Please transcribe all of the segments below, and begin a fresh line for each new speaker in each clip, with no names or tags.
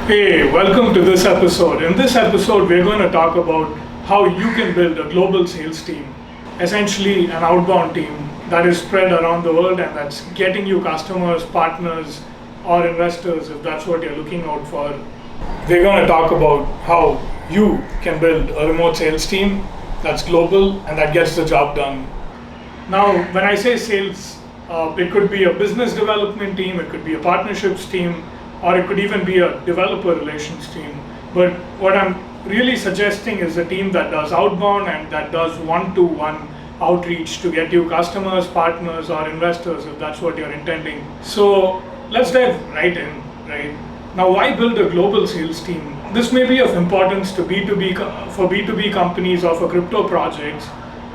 Hey, welcome to this episode. In this episode, we're going to talk about how you can build a global sales team, essentially an outbound team that is spread around the world and that's getting you customers, partners, or investors if that's what you're looking out for. We're going to talk about how you can build a remote sales team that's global and that gets the job done. Now, when I say sales, it could be a business development team, it could be a partnerships team, or it could even be a developer relations team. But what I'm really suggesting is a team that does outbound and that does one-to-one outreach to get you customers, partners, or investors if that's what you're intending. So let's dive right in, right? Now, why build a global sales team? This may be of importance to B2B companies or for crypto projects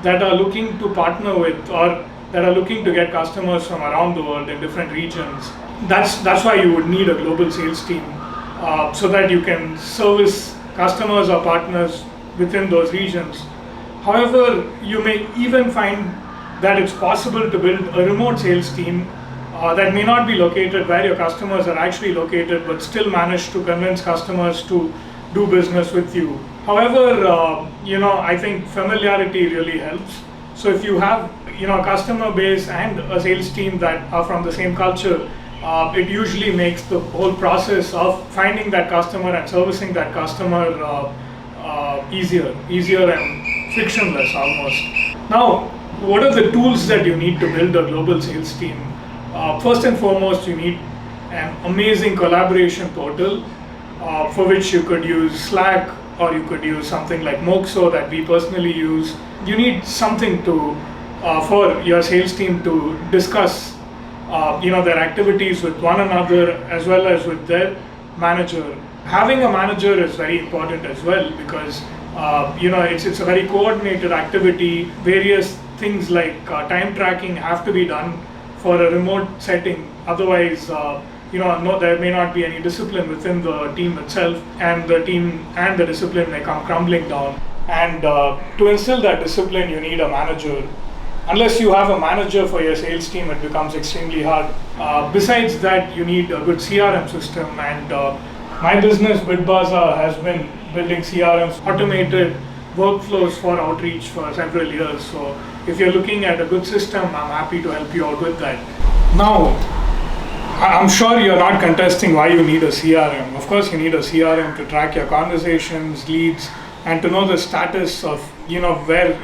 that are looking to partner with or that are looking to get customers from around the world in different regions. That's why you would need a global sales team so that you can service customers or partners within those regions. However, you may even find that it's possible to build a remote sales team that may not be located where your customers are actually located, but still manage to convince customers to do business with you. However, I think familiarity really helps. So if you have a customer base and a sales team that are from the same culture, it usually makes the whole process of finding that customer and servicing that customer easier and frictionless almost. Now, what are the tools that you need to build a global sales team? First and foremost, you need an amazing collaboration portal for which you could use Slack or you could use something like Moxo that we personally use. You need something for your sales team to discuss their activities with one another as well as with their manager. Having a manager is very important as well because it's a very coordinated activity. Various things like time tracking have to be done for a remote setting. Otherwise, there may not be any discipline within the team itself, and the team and the discipline may come crumbling down. And to instill that discipline, you need a manager. Unless you have a manager for your sales team, it becomes extremely hard. Besides that, you need a good CRM system, and my business, BitBazaar, has been building CRMs, automated workflows for outreach for several years. So if you're looking at a good system, I'm happy to help you out with that. Now, I'm sure you're not contesting why you need a CRM. Of course, you need a CRM to track your conversations, leads, and to know the status of where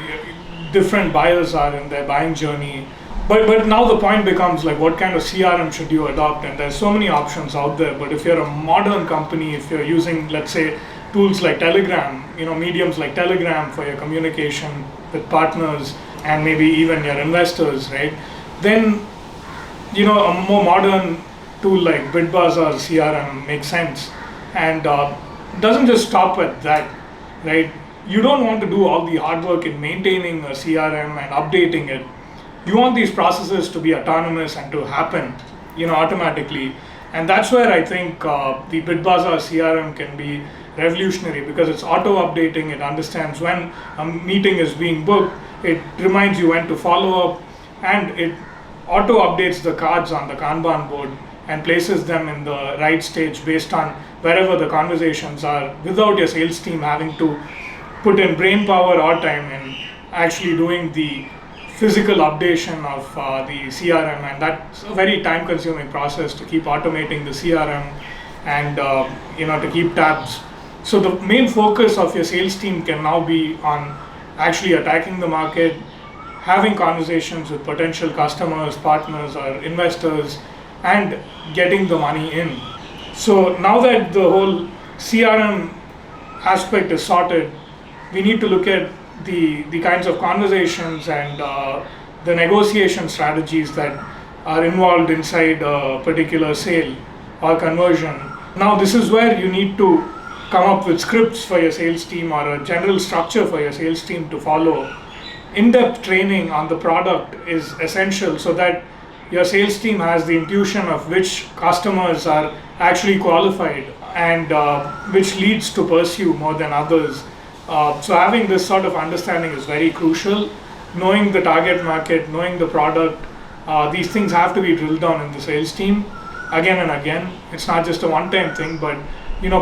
different buyers are in their buying journey. But now the point becomes like, what kind of CRM should you adopt? And there's so many options out there. But if you're a modern company, if you're using, let's say, tools like Telegram, mediums like Telegram for your communication with partners and maybe even your investors, right? Then, a more modern tool like BitBazaar CRM makes sense. And doesn't just stop at that, right? You don't want to do all the hard work in maintaining a CRM and updating it. You want these processes to be autonomous and to happen, automatically. And that's where I think the BitBazaar CRM can be revolutionary because it's auto-updating. It understands when a meeting is being booked. It reminds you when to follow up, and it auto-updates the cards on the Kanban board and places them in the right stage based on wherever the conversations are, without your sales team having to put in brain power or time in actually doing the physical updation of the CRM, and that's a very time-consuming process to keep automating the CRM and to keep tabs. So the main focus of your sales team can now be on actually attacking the market, having conversations with potential customers, partners, or investors, and getting the money in. So now that the whole CRM aspect is sorted, we need to look at the kinds of conversations and the negotiation strategies that are involved inside a particular sale or conversion. Now, this is where you need to come up with scripts for your sales team or a general structure for your sales team to follow. In-depth training on the product is essential so that your sales team has the intuition of which customers are actually qualified and which leads to pursue more than others. So having this sort of understanding is very crucial. Knowing the target market, knowing the product, these things have to be drilled down in the sales team again and again. It's not just a one-time thing, but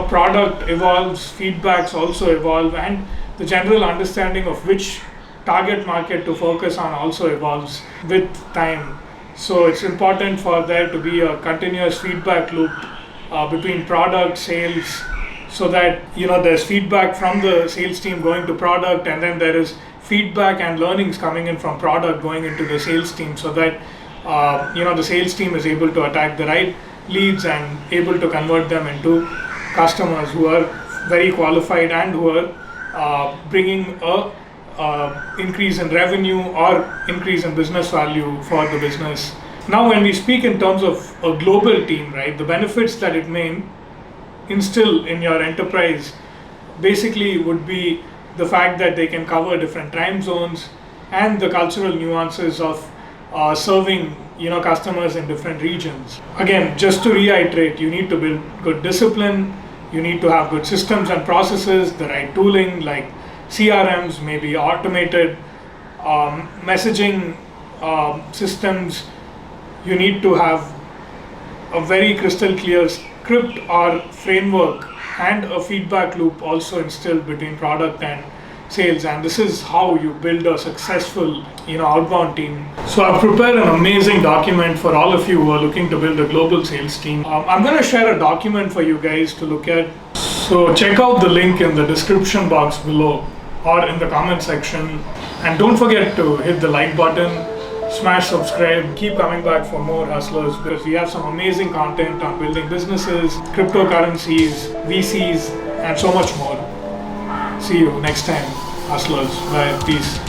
product evolves, feedbacks also evolve, and the general understanding of which target market to focus on also evolves with time. So it's important for there to be a continuous feedback loop between product, sales, so that there's feedback from the sales team going to product, and then there is feedback and learnings coming in from product going into the sales team, so that the sales team is able to attack the right leads and able to convert them into customers who are very qualified and who are bringing a increase in revenue or increase in business value for the business. Now, when we speak in terms of a global team, right, the benefits that it may instill in your enterprise basically would be the fact that they can cover different time zones and the cultural nuances of serving customers in different regions. Again, just to reiterate, you need to build good discipline, you need to have good systems and processes, the right tooling like CRMs, maybe automated messaging systems. You need to have a very crystal clear script or framework and a feedback loop also instilled between product and sales, and this is how you build a successful outbound team. So I've prepared an amazing document for all of you who are looking to build a global sales team. I'm going to share a document for you guys to look at, so check out the link in the description box below or in the comment section, and don't forget to hit the like button, smash subscribe, keep coming back for more hustlers, because we have some amazing content on building businesses, cryptocurrencies, VCs, and so much more. See you next time, hustlers. Bye. Peace.